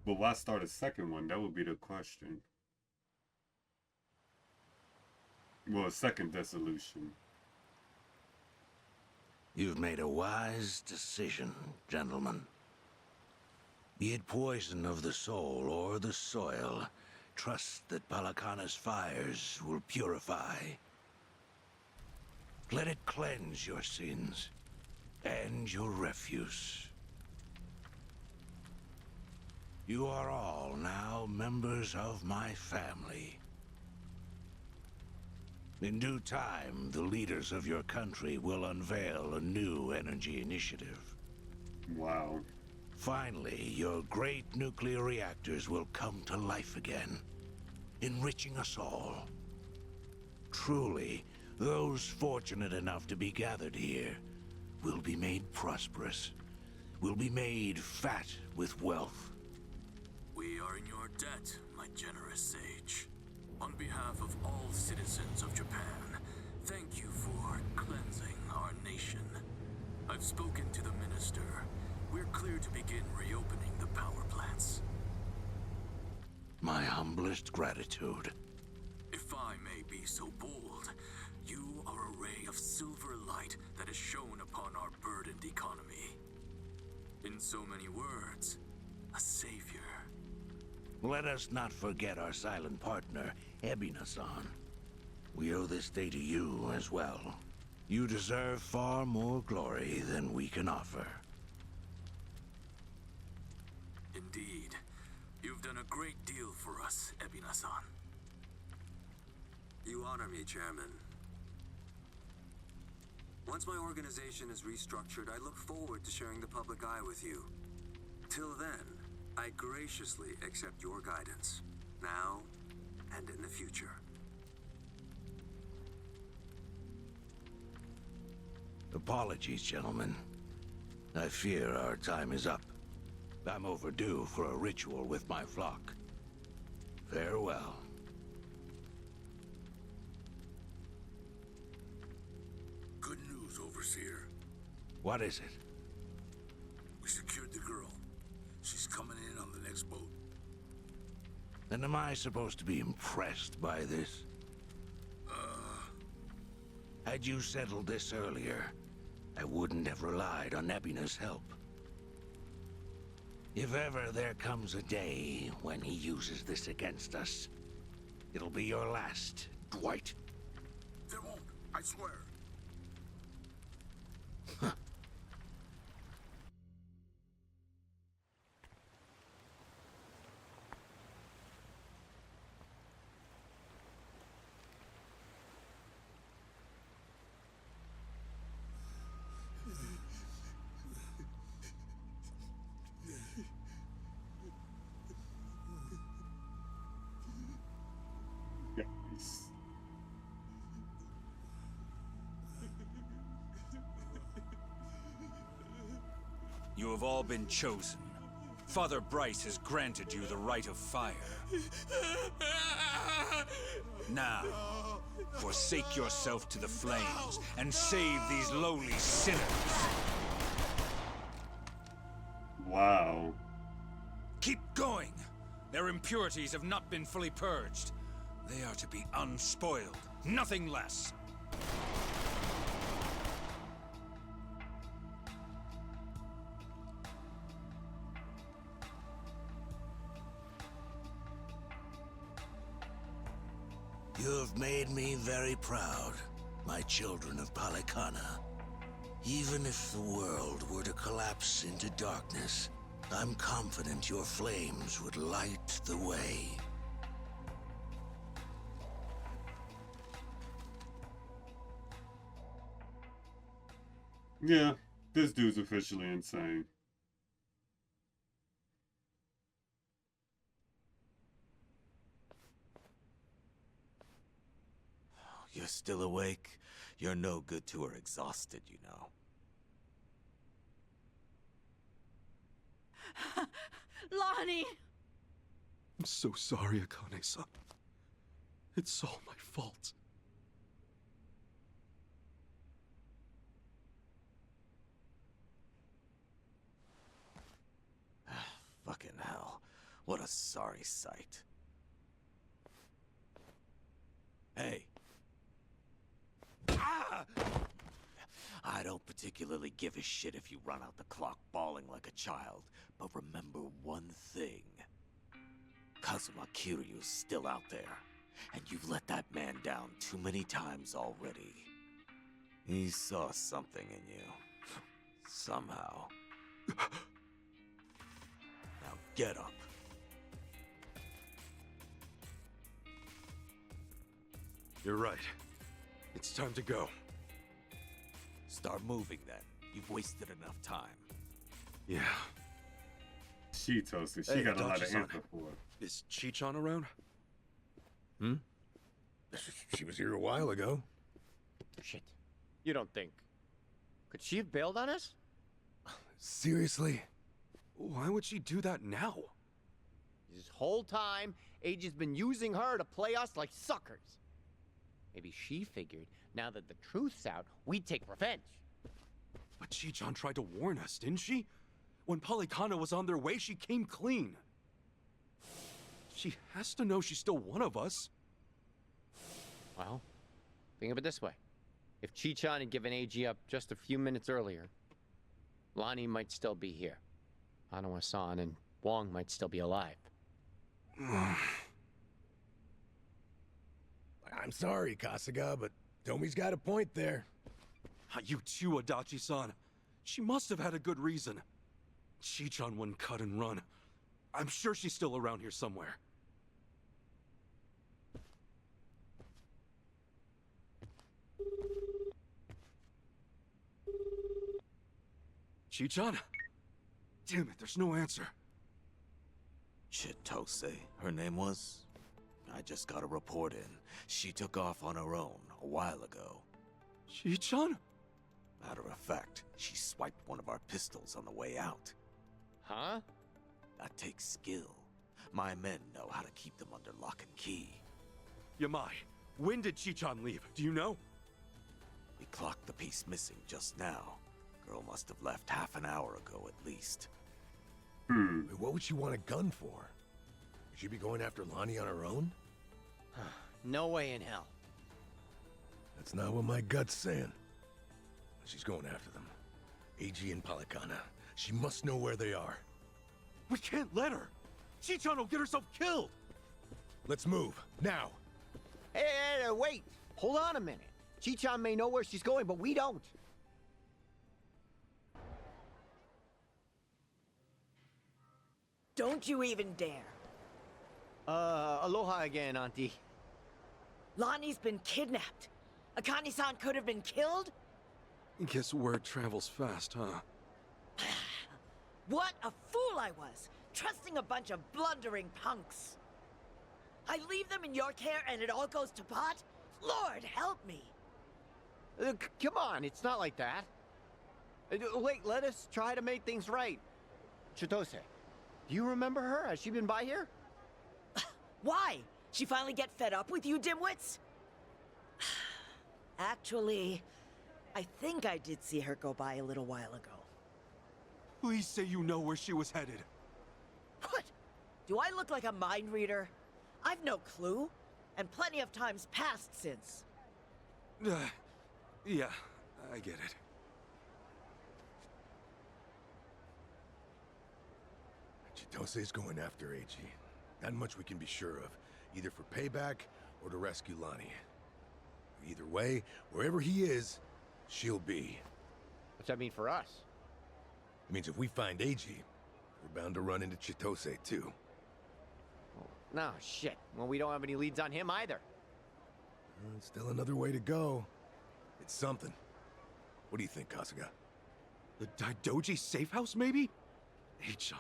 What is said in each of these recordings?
But why start a second one? That would be the question. Well, a second dissolution. You've made a wise decision, gentlemen. Be it poison of the soul or the soil, trust that Palakana's fires will purify. Let it cleanse your sins and your refuse. You are all now members of my family. In due time, the leaders of your country will unveil a new energy initiative. Wow. Finally, your great nuclear reactors will come to life again, enriching us all. Truly, those fortunate enough to be gathered here will be made prosperous, will be made fat with wealth. We are in your debt, my generous sage. On behalf of all citizens of Japan, thank you for cleansing our nation. I've spoken to the minister. We're clear to begin reopening the power plants. My humblest gratitude. If I may be so bold, you are a ray of silver light that is shone upon our burdened economy. In so many words, a savior. Let us not forget our silent partner, Ebina-san. We owe this day to you as well. You deserve far more glory than we can offer. Indeed. You've done a great deal for us, Ebina-san. You honor me, Chairman. Once my organization is restructured, I look forward to sharing the public eye with you. Till then, I graciously accept your guidance, now and in the future. Apologies, gentlemen. I fear our time is up. I'm overdue for a ritual with my flock. Farewell. Good news, Overseer. What is it? We secured the girl. She's coming in on the next boat. And am I supposed to be impressed by this? Had you settled this earlier, I wouldn't have relied on Ebina's help. If ever there comes a day when he uses this against us, it'll be your last, Dwight. There won't, I swear. Yes. You have all been chosen. Father Bryce has granted you the right of fire. Now, forsake yourself to the flames and save these lowly sinners. Wow. Keep going! Their impurities have not been fully purged. They are to be unspoiled, nothing less. You have made me very proud, my children of Palikana. Even if the world were to collapse into darkness, I'm confident your flames would light the way. Yeah, this dude's officially insane. You're still awake? You're no good to her exhausted, you know. Lani! I'm so sorry, Akane-san. It's all my fault. Fucking hell. What a sorry sight. Hey. Ah! I don't particularly give a shit if you run out the clock bawling like a child, but remember one thing. Kazuma Kiryu's still out there, and you've let that man down too many times already. He saw something in you. Somehow. Now get up. You're right. It's time to go. Start moving then. You've wasted enough time. Yeah. Chitose, she Hey, got a lot of Daidoji-san. answer for it. Is Chichan around? She was here a while ago. Shit. You don't think... Could she have bailed on us? Seriously? Why would she do that now? This whole time, Eiji's been using her to play us like suckers. Maybe she figured, now that the truth's out, we'd take revenge. But Chichan tried to warn us, didn't she? When Polycana was on their way, she came clean. She has to know she's still one of us. Well, think of it this way. If Chichan had given Eiji up just a few minutes earlier, Lani might still be here. Hanawa-san and Wong might still be alive. I'm sorry, Kasuga, but Tomi's got a point there. You too, Adachi-san. She must have had a good reason. Chichan wouldn't cut and run. I'm sure she's still around here somewhere. Chichan? Damn it, there's no answer. Chitose, her name was? I just got a report in. She took off on her own a while ago. Chichan? Matter of fact, she swiped one of our pistols on the way out. Huh? That takes skill. My men know how to keep them under lock and key. Yamai, when did Chichan leave? Do you know? We clocked the piece missing just now. Girl must have left half an hour ago at least. Wait, what would she want a gun for? Would she be going after Lani on her own? No way in hell. That's not what my gut's saying. She's going after them. Eiji and Polycana. She must know where they are. We can't let her! Chichan will get herself killed! Let's move, now! Hey, wait! Hold on a minute. Chichan may know where she's going, but we don't. Don't you even dare. Aloha again, Auntie. Lani's been kidnapped. Akane-san could have been killed? Guess word travels fast, huh? What a fool I was, trusting a bunch of blundering punks. I leave them in your care and it all goes to pot? Lord, help me. Come on, it's not like that. Wait, let us try to make things right. Chitose, do you remember her? Has she been by here? Why? She finally get fed up with you dimwits? Actually, I think I did see her go by a little while ago. Please say you know where she was headed. What? Do I look like a mind reader? I've no clue, and plenty of times passed since. Yeah, I get it. Chitose's going after Eiji. That much we can be sure of. Either for payback or to rescue Lani. Either way, wherever he is, she'll be. What's that mean for us? It means if we find Eiji, we're bound to run into Chitose too. No, shit. Well, we don't have any leads on him either. Still another way to go. It's something. What do you think, Kasuga? The Daidoji safe house, maybe? Eichan.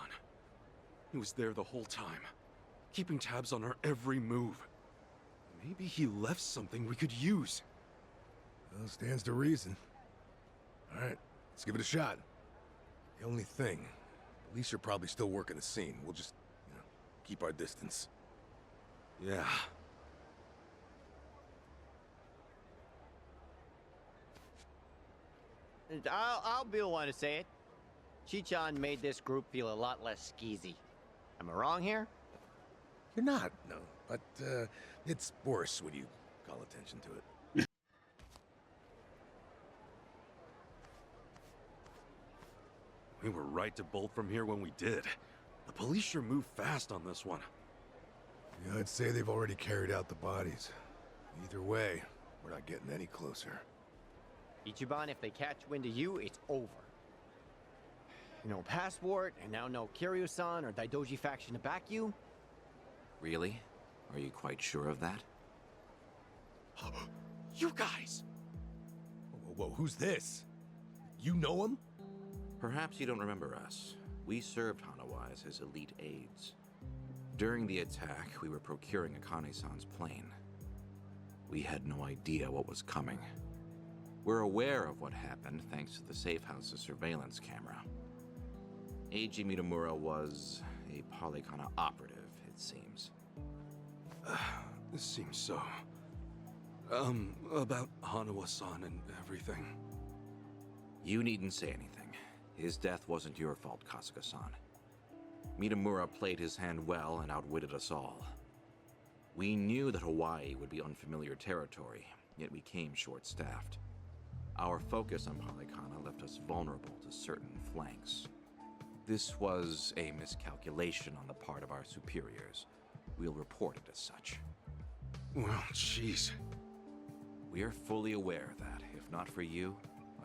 He was there the whole time, keeping tabs on her every move. Maybe he left something we could use. Well, stands to reason. All right, let's give it a shot. The only thing, police are probably still working the scene. We'll just, keep our distance. Yeah. I'll be the one to say it. Chichan made this group feel a lot less skeezy. Am I wrong here? You're not, no. But, it's worse when you call attention to it. We were right to bolt from here when we did. The police sure moved fast on this one. Yeah, I'd say they've already carried out the bodies. Either way, we're not getting any closer. Ichiban, if they catch wind of you, it's over. No passport, and now no Kiryu-san or Daidoji faction to back you. Really? Are you quite sure of that? You guys! Whoa, who's this? You know him? Perhaps you don't remember us. We served Hanawa as his elite aides. During the attack, we were procuring Akane-san's plane. We had no idea what was coming. We're aware of what happened thanks to the safe house's surveillance camera. Eiji Mitamura was a Polykana operative, it seems. This seems so... about Hanawa-san and everything. You needn't say anything. His death wasn't your fault, Kasuga-san. Mitamura played his hand well and outwitted us all. We knew that Hawaii would be unfamiliar territory, yet we came short-staffed. Our focus on Polykana left us vulnerable to certain flanks. This was a miscalculation on the part of our superiors. We'll report it as such. Well, jeez. We are fully aware that, if not for you,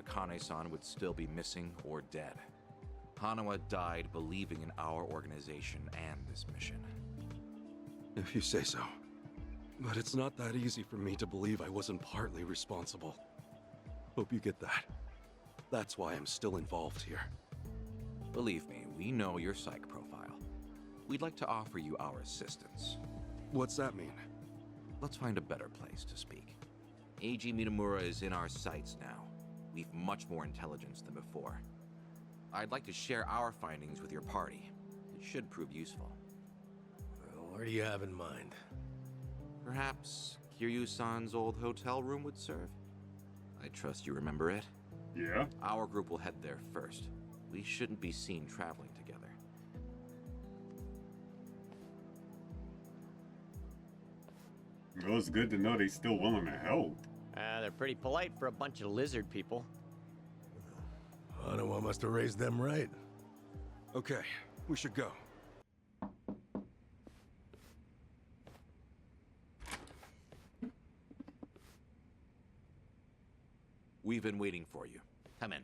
Akane-san would still be missing or dead. Hanawa died believing in our organization and this mission. If you say so. But it's not that easy for me to believe I wasn't partly responsible. Hope you get that. That's why I'm still involved here. Believe me, we know your psych profile. We'd like to offer you our assistance. What's that mean? Let's find a better place to speak. Eiji Mitamura is in our sights now. We've much more intelligence than before. I'd like to share our findings with your party. It should prove useful. Well, what do you have in mind? Perhaps Kiryu-san's old hotel room would serve? I trust you remember it. Yeah? Our group will head there first. We shouldn't be seen traveling together. Well, it's good to know they're still willing to help. They're pretty polite for a bunch of lizard people. Hanawa must have raised them right. Okay, we should go. We've been waiting for you. Come in.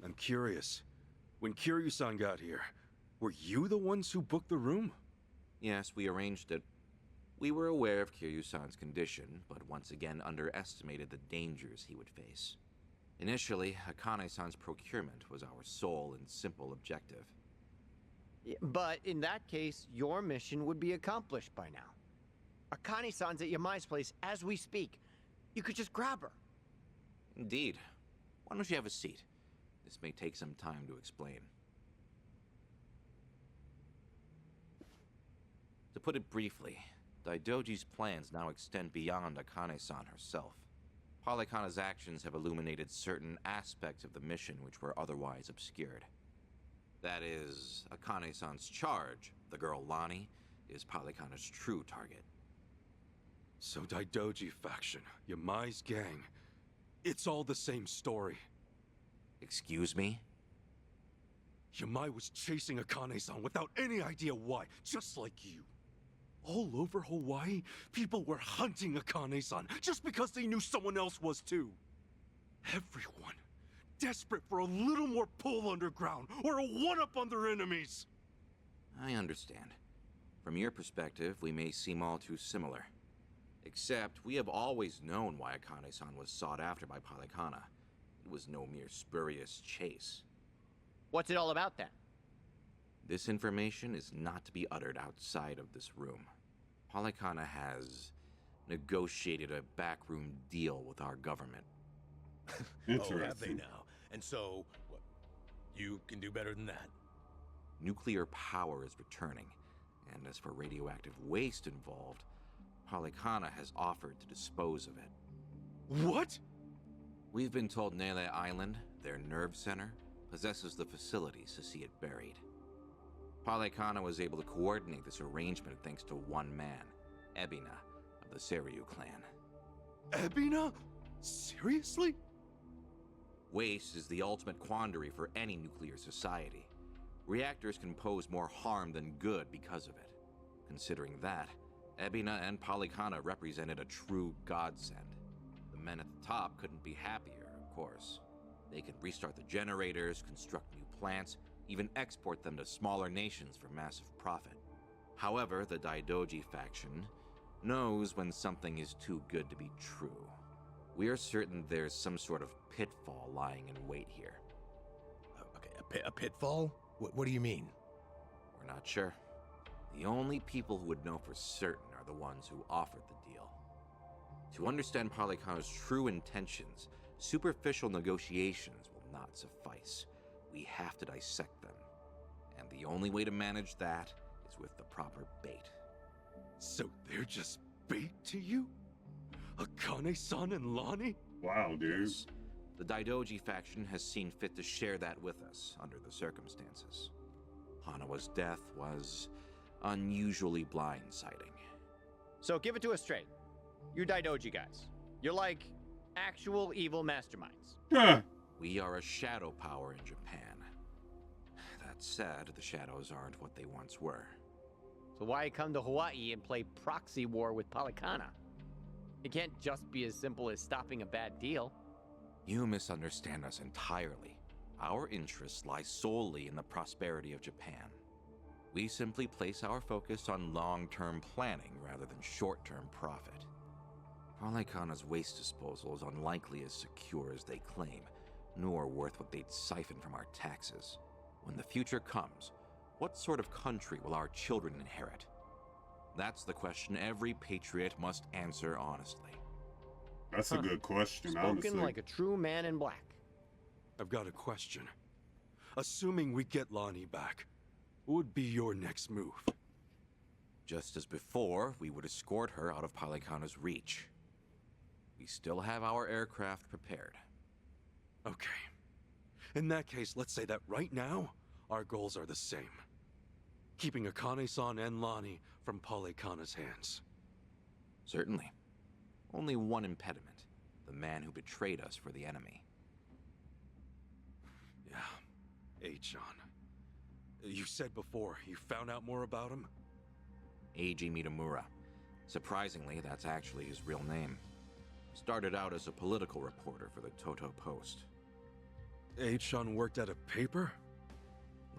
I'm curious. When Kiryu-san got here, were you the ones who booked the room? Yes, we arranged it. We were aware of Kiryu-san's condition, but once again underestimated the dangers he would face. Initially, Akane-san's procurement was our sole and simple objective. But in that case, your mission would be accomplished by now. Akane-san's at Yamai's place as we speak. You could just grab her. Indeed. Why don't you have a seat? This may take some time to explain. To put it briefly, Daidoji's plans now extend beyond Akane-san herself. Polykana's actions have illuminated certain aspects of the mission which were otherwise obscured. That is, Akane-san's charge, the girl Lani, is Polykana's true target. So Daidoji faction, Yamai's gang, it's all the same story. Excuse me? Yamai was chasing Akane-san without any idea why, just like you. All over Hawaii, people were hunting Akane-san just because they knew someone else was too. Everyone, desperate for a little more pull underground or a one-up on their enemies. I understand. From your perspective, we may seem all too similar. Except, we have always known why Akane-san was sought after by Polykana. It was no mere spurious chase. What's it all about then? This information is not to be uttered outside of this room. Polykana has negotiated a backroom deal with our government. Oh, have they now? And so, what, you can do better than that? Nuclear power is returning, and as for radioactive waste involved, Polykana has offered to dispose of it. What? We've been told Nele Island, their nerve center, possesses the facilities to see it buried. Palekana was able to coordinate this arrangement thanks to one man, Ebina, of the Seryu clan. Ebina? Seriously? Waste is the ultimate quandary for any nuclear society. Reactors can pose more harm than good because of it. Considering that, Ebina and Palekana represented a true godsend. The men at the top couldn't be happier, of course. They could restart the generators, construct new plants, even export them to smaller nations for massive profit. However, the Daidoji faction knows when something is too good to be true. We are certain there's some sort of pitfall lying in wait here. Okay, a pitfall? What do you mean? We're not sure. The only people who would know for certain are the ones who offered the deal. To understand Palekana's true intentions, superficial negotiations will not suffice. We have to dissect them. And the only way to manage that is with the proper bait. So they're just bait to you? Akane-san and Lani? Wow, dude. Yes. The Daidoji faction has seen fit to share that with us under the circumstances. Hanawa's death was unusually blindsiding. So give it to us straight. You Daidoji guys. You're like actual evil masterminds. Huh. We are a shadow power in Japan. That said, the shadows aren't what they once were. So why come to Hawaii and play proxy war with Palekana? It can't just be as simple as stopping a bad deal. You misunderstand us entirely. Our interests lie solely in the prosperity of Japan. We simply place our focus on long-term planning rather than short-term profit. Palekana's waste disposal is unlikely as secure as they claim, nor worth what they'd siphon from our taxes. When the future comes, what sort of country will our children inherit? That's the question every patriot must answer honestly. That's a good question, honestly. Spoken like a true man in black. I've got a question. Assuming we get Lani back, what would be your next move? Just as before, we would escort her out of Palekana's reach. We still have our aircraft prepared. Okay. In that case, let's say that right now, our goals are the same. Keeping Akane-san and Lani from Palekana's hands. Certainly. Only one impediment. The man who betrayed us for the enemy. Yeah. Eiji. You said before, you found out more about him? Eiji Mitamura. Surprisingly, that's actually his real name. Started out as a political reporter for the Toto Post. Eiji worked at a paper?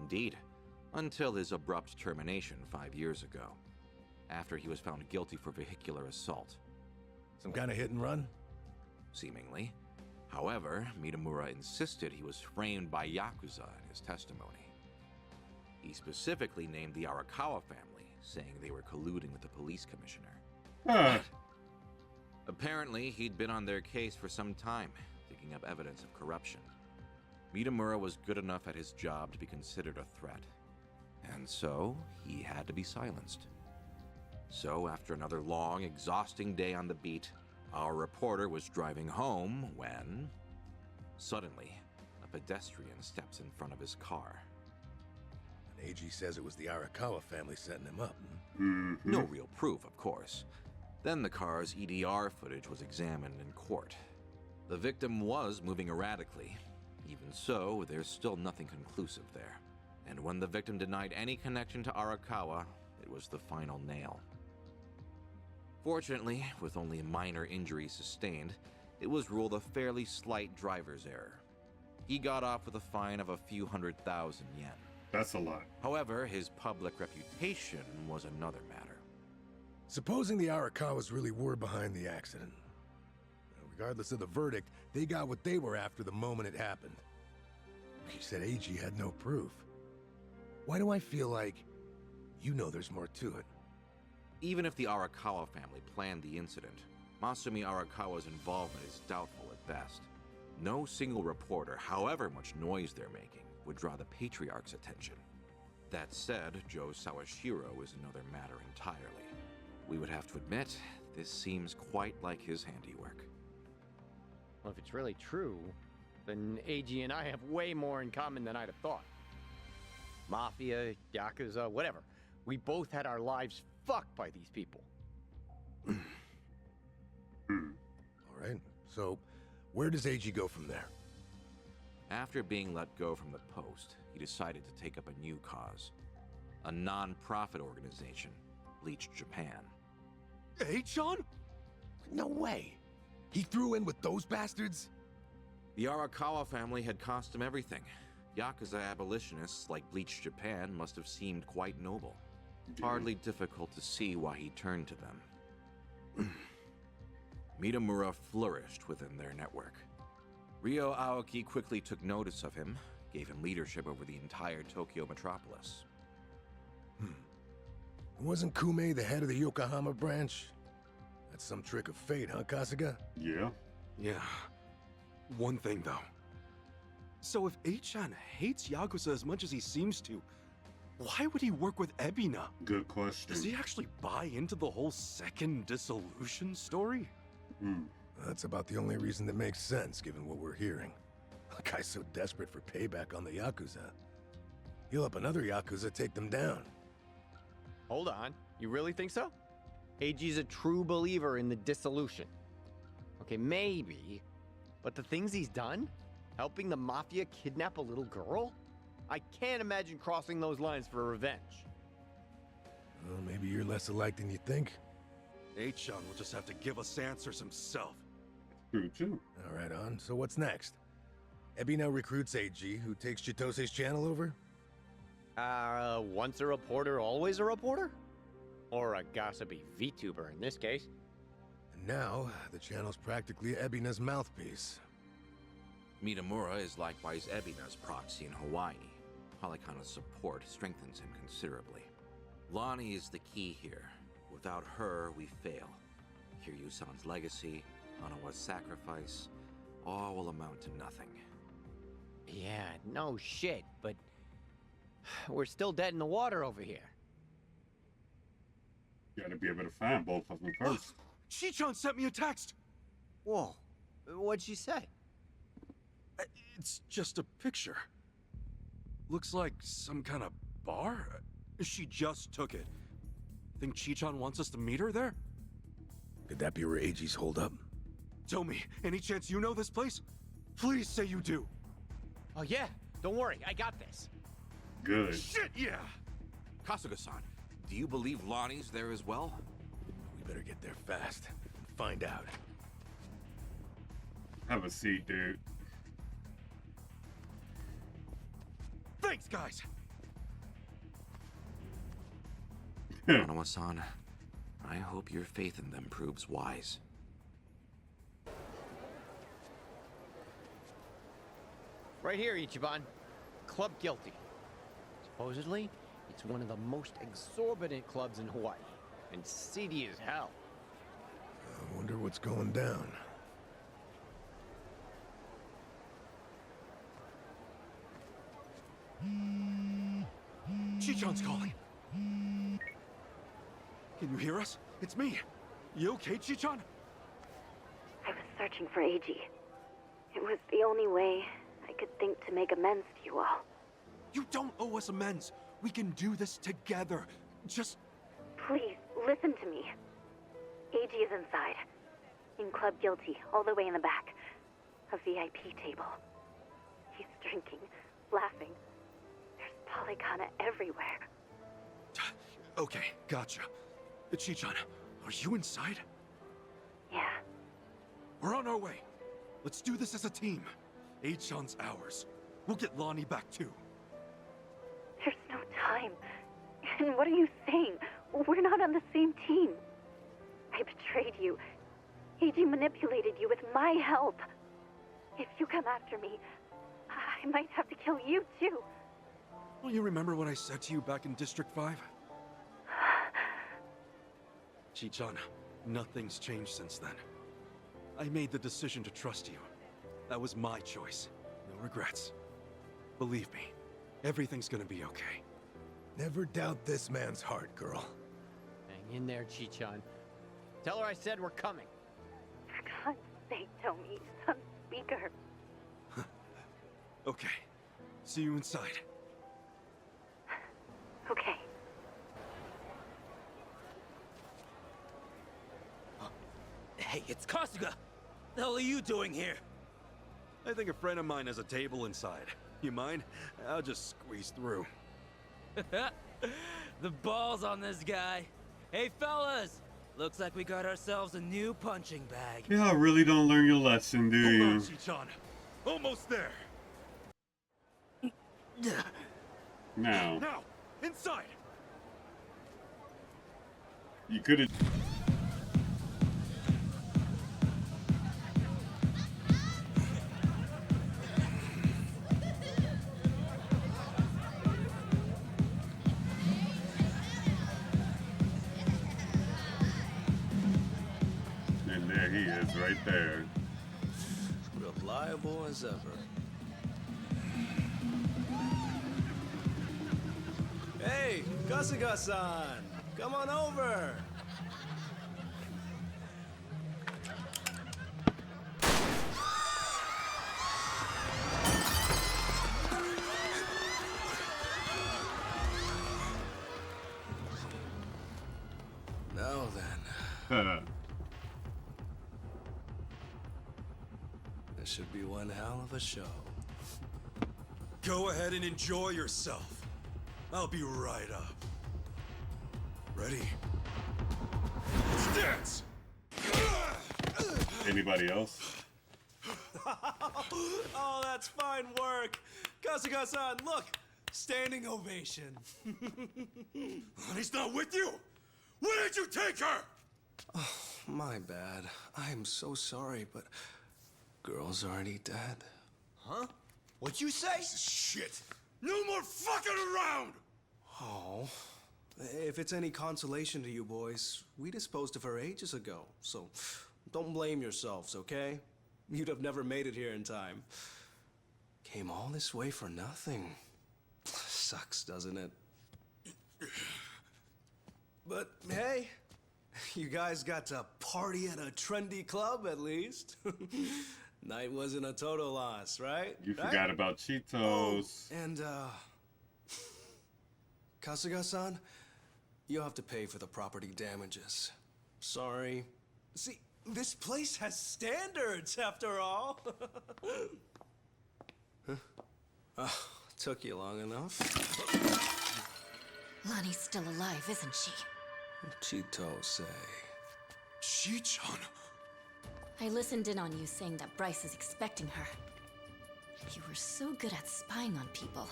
Indeed. Until his abrupt termination 5 years ago. After he was found guilty for vehicular assault. Some kind of hit and run? Seemingly. However, Mitamura insisted he was framed by Yakuza in his testimony. He specifically named the Arakawa family, saying they were colluding with the police commissioner. Huh. Apparently, he'd been on their case for some time, digging up evidence of corruption. Mitamura was good enough at his job to be considered a threat. And so, he had to be silenced. So, after another long, exhausting day on the beat, our reporter was driving home when... Suddenly, a pedestrian steps in front of his car. And Eiji says it was the Arakawa family setting him up. No real proof, of course. Then the car's EDR footage was examined in court. The victim was moving erratically. Even so, there's still nothing conclusive there. And when the victim denied any connection to Arakawa, it was the final nail. Fortunately, with only minor injuries sustained, it was ruled a fairly slight driver's error. He got off with a fine of a few 100,000 yen. That's a lot. However, his public reputation was another matter. Supposing the Arakawas really were behind the accident. Regardless of the verdict, they got what they were after the moment it happened. You said Eiji had no proof. Why do I feel like you know there's more to it? Even if the Arakawa family planned the incident, Masumi Arakawa's involvement is doubtful at best. No single reporter, however much noise they're making, would draw the Patriarch's attention. That said, Joe Sawashiro is another matter entirely. We would have to admit, this seems quite like his handiwork. Well, if it's really true, then Eiji and I have way more in common than I'd have thought. Mafia, Yakuza, whatever. We both had our lives fucked by these people. All right, so where does Eiji go from there? After being let go from the post, he decided to take up a new cause. A non-profit organization, Bleach Japan. Eiji? No way. He threw in with those bastards? The Arakawa family had cost him everything. Yakuza abolitionists like Bleach Japan must have seemed quite noble. Hardly difficult to see why he turned to them. Mitamura flourished within their network. Ryo Aoki quickly took notice of him, gave him leadership over the entire Tokyo metropolis. Wasn't Kume the head of the Yokohama branch? That's some trick of fate, huh, Kasuga? Yeah. Yeah. One thing, though. So if Eiji hates Yakuza as much as he seems to, why would he work with Ebina? Good question. Does he actually buy into the whole second dissolution story? That's about the only reason that makes sense, given what we're hearing. A guy's so desperate for payback on the Yakuza. He'll help another Yakuza take them down. Hold on. You really think so? Eiji's a true believer in the dissolution. Okay, maybe. But the things he's done? Helping the Mafia kidnap a little girl? I can't imagine crossing those lines for revenge. Well, maybe you're less alike than you think. Eiji will just have to give us answers himself. True, too. All right, on. So what's next? Ebina recruits Eiji, who takes Chitose's channel over? Once a reporter, always a reporter? Or a gossipy VTuber in this case. And now, the channel's practically Ebina's mouthpiece. Mitamura is likewise Ebina's proxy in Hawaii. Halikana's support strengthens him considerably. Lani is the key here. Without her, we fail. Kiryu-san's legacy, Hanawa's sacrifice, all will amount to nothing. Yeah, no shit, but we're still dead in the water over here. You gotta be able to find both of them first. Chi-chan sent me a text! Whoa, what'd she say? It's just a picture. Looks like some kind of bar? She just took it. Think Chi-chan wants us to meet her there? Could that be where Eiji's holed up? Tell me, any chance you know this place? Please say you do. Oh yeah, don't worry, I got this. Good. Shit, yeah! Kasuga-san, do you believe Lani's there as well? We better get there fast and find out. Have a seat, dude. Thanks, guys! Hanawa-san, I hope your faith in them proves wise. Right here, Ichiban. Club Guilty. Supposedly, it's one of the most exorbitant clubs in Hawaii, and seedy as hell. I wonder what's going down. Chi-chan's calling. Can you hear us? It's me. You okay, Chi-chan? I was searching for Eiji. It was the only way I could think to make amends to you all. You don't owe us amends. We can do this together. Just... Please, listen to me. Eiji is inside. In Club Guilty, all the way in the back. A VIP table. He's drinking, laughing. There's Polycana everywhere. Okay, gotcha. Chi-chan, are you inside? Yeah. We're on our way. Let's do this as a team. Eichan's ours. We'll get Lani back too. There's no time. And what are you saying? We're not on the same team. I betrayed you. Eiji manipulated you with my help. If you come after me, I might have to kill you too. Well, you remember what I said to you back in District 5? Chi-chan, nothing's changed since then. I made the decision to trust you. That was my choice. No regrets. Believe me, everything's gonna be okay. Never doubt this man's heart, girl. Hang in there, Chi-chan. Tell her I said we're coming. For God's sake, Tommy, speaker. Okay. See you inside. Okay. Hey, it's Kasuga! The hell are you doing here? I think a friend of mine has a table inside. You mind? I'll just squeeze through. The balls on this guy. Hey, fellas! Looks like we got ourselves a new punching bag. Y'all really don't learn your lesson, do Hold you? on, Chichan. Almost there. Now, Now, inside. you could have. And there he is, right there. Reliable as ever. Hey, Kasuga-san! Come on over! Now then, this should be one hell of a show. Go ahead and enjoy yourself. I'll be right up. Ready? Let's dance! Anybody else? Oh, that's fine work! Kasuga-san, look! Standing ovation. Lani's not with you? Where did you take her? Oh, my bad. I'm so sorry, but girl's already dead. Huh? What'd you say? Shit! No more fucking around! Oh, if it's any consolation to you boys, we disposed of her ages ago, so don't blame yourselves, okay? You'd have never made it here in time. Came all this way for nothing. Sucks, doesn't it? But hey, you guys got to party at a trendy club at least. Night wasn't a total loss, right? You Right? forgot about Chitose. Oh, and Kasuga-san, you'll have to pay for the property damages. Sorry. See, this place has standards, after all. Huh? Took you long enough. Lani's still alive, isn't she? Chitose. Chichan. I listened in on you saying that Bryce is expecting her. You were so good at spying on people.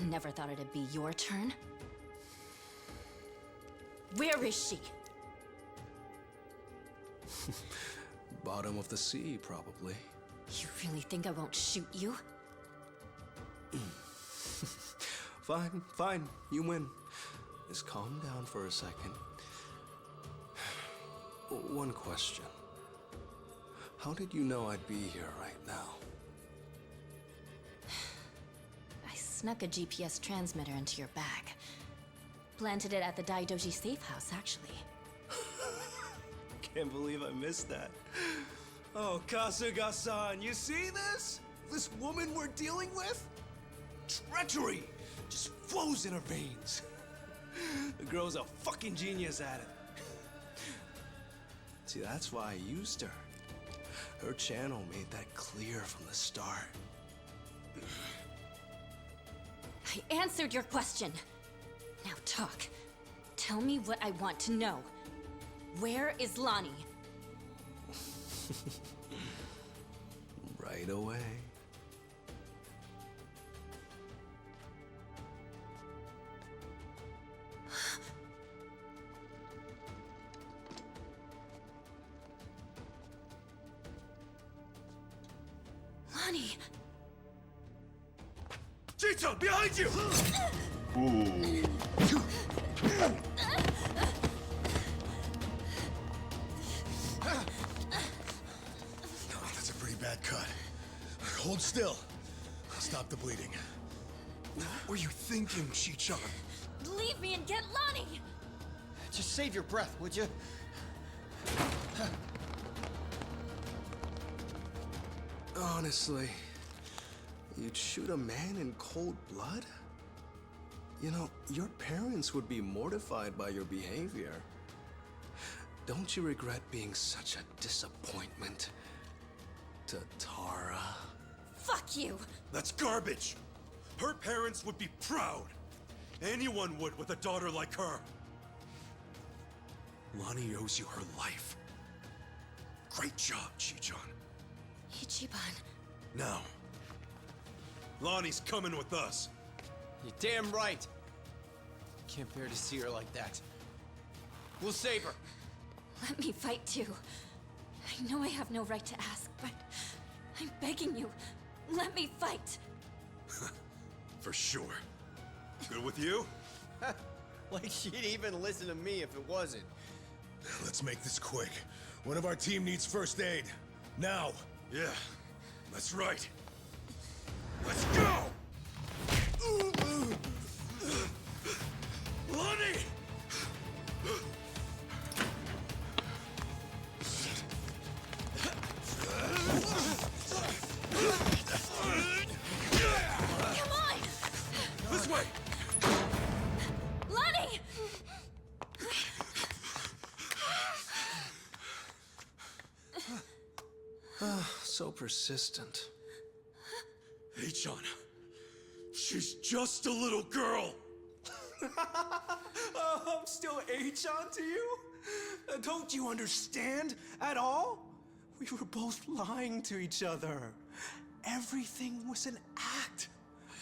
Never thought it'd be your turn. Where is she? Bottom of the sea, probably. You really think I won't shoot you? Fine, fine. You win. Just calm down for a second. One question. How did you know I'd be here right now? I snuck a GPS transmitter into your bag. Planted it at the Daidoji safe house, actually. Can't believe I missed that. Oh, Kasuga-san, you see this? This woman we're dealing with? Treachery just flows in her veins. The girl's a fucking genius at it. See, that's why I used her. Her channel made that clear from the start. I answered your question. Now talk. Tell me what I want to know. Where is Lani? Right away. Lani! Chito, behind you! Ooh. Oh, that's a pretty bad cut. Hold still. Stop the bleeding. What were you thinking, Chichan? Leave me and get Lani! Just save your breath, would you? Honestly, you'd shoot a man in cold blood? You know, your parents would be mortified by your behavior. Don't you regret being such a disappointment to Tara? Fuck you! That's garbage! Her parents would be proud! Anyone would with a daughter like her! Lani owes you her life. Great job, Chichan. Ichiban. Now, Lani's coming with us. You're damn right. Can't bear to see her like that. We'll save her. Let me fight too. I know I have no right to ask, but I'm begging you, let me fight. For sure. Good with you? Like she'd even listen to me if it wasn't. Let's make this quick. One of our team needs first aid. Now! Yeah, that's right. Let's go! Lani! Come on! This way! Lani! So persistent. Eichan, she's just a little girl! I'm still Eichan to you? Don't you understand at all? We were both lying to each other. Everything was an act.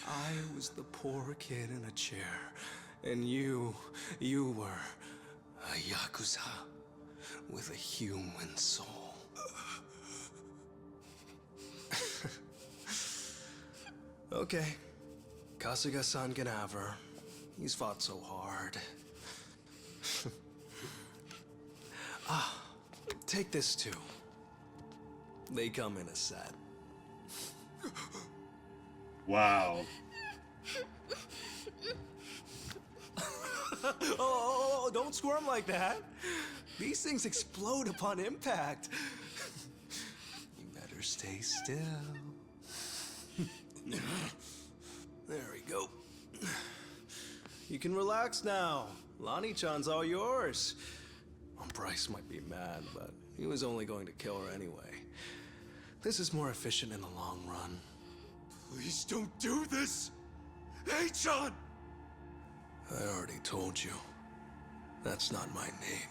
I was the poor kid in a chair, and you were a Yakuza with a human soul. Okay, Kasuga-san can have her. He's fought so hard. Take this too. They come in a set. Wow. Oh, don't squirm like that. These things explode upon impact. You better stay still. There we go. You can relax now. Lani-chan's all yours. Well, Bryce might be mad, but he was only going to kill her anyway. This is more efficient in the long run. Please don't do this! Eichan! I already told you. That's not my name.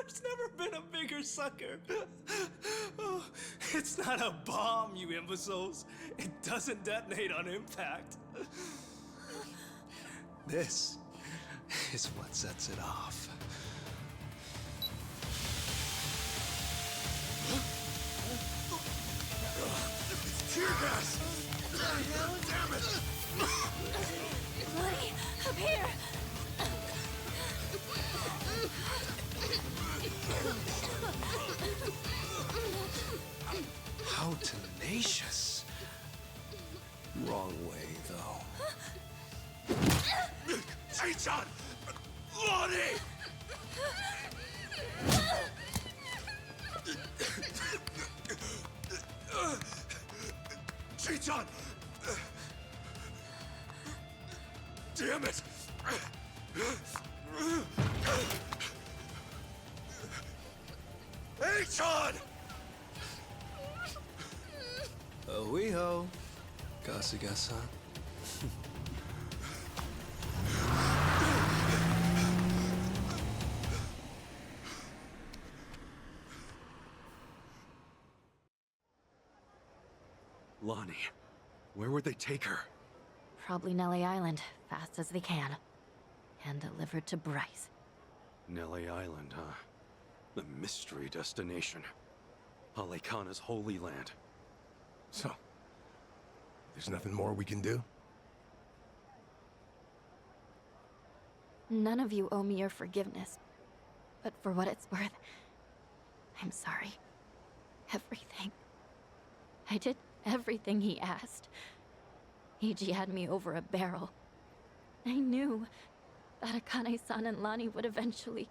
There's never been a bigger sucker. Oh, it's not a bomb, you imbeciles. It doesn't detonate on impact. This is what sets it off. It's tear gas! Damn it! Lani, up here! How tenacious. Wrong way, though. Eichan! Lani! Eichan! Damn it! Eichan! Oiho, Kasuga-san. Lani, where would they take her? Probably Nelly Island, fast as they can. And delivered to Bryce. Nelly Island, huh? The mystery destination. Alekana's holy land. So, there's nothing more we can do? None of you owe me your forgiveness. But for what it's worth, I'm sorry. Everything. I did everything he asked. Eiji had me over a barrel. I knew that Akane-san and Lani would eventually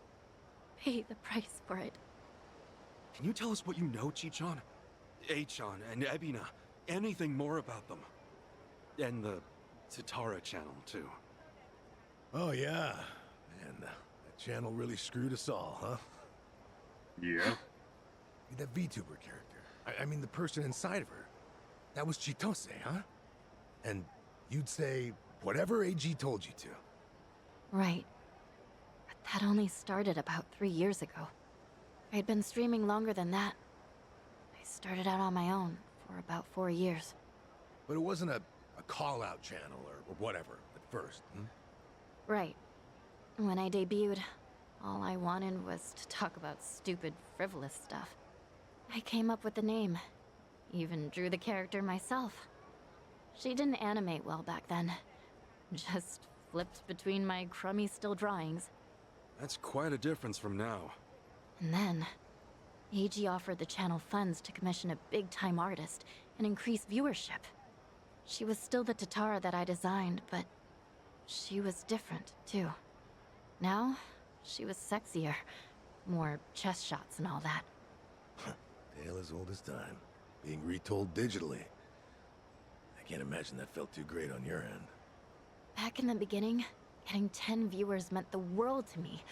pay the price for it. Can you tell us what you know, Chichan? Eichan and Ebina. Anything more about them? And the Tatara channel, too. Oh, yeah. Man, that channel really screwed us all, huh? Yeah. That VTuber character. I mean, the person inside of her. That was Chitose, huh? And you'd say whatever Eiji told you to. Right. But that only started about 3 years ago. I'd been streaming longer than that. I started out on my own for about 4 years. But it wasn't a call-out channel or whatever at first, hmm? Right. When I debuted, all I wanted was to talk about stupid, frivolous stuff. I came up with the name. Even drew the character myself. She didn't animate well back then. Just flipped between my crummy still drawings. That's quite a difference from now. And then, Eiji offered the channel funds to commission a big-time artist and increase viewership. She was still the Tatara that I designed, but she was different, too. Now, she was sexier. More chest shots and all that. Tale as old as time. Being retold digitally. I can't imagine that felt too great on your end. Back in the beginning, getting 10 viewers meant the world to me.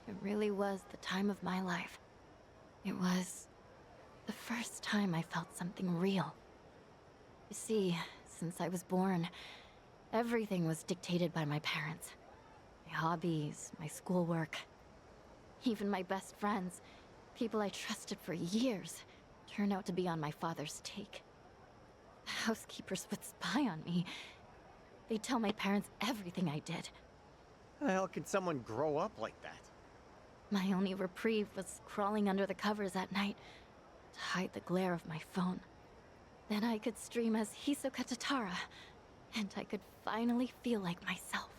It really was the time of my life. It was the first time I felt something real. You see, since I was born, everything was dictated by my parents. My hobbies, my schoolwork. Even my best friends, people I trusted for years, turned out to be on my father's take. The housekeepers would spy on me. They'd tell my parents everything I did. How the hell can someone grow up like that? My only reprieve was crawling under the covers at night to hide the glare of my phone. Then I could stream as Hisoka Tatara, and I could finally feel like myself.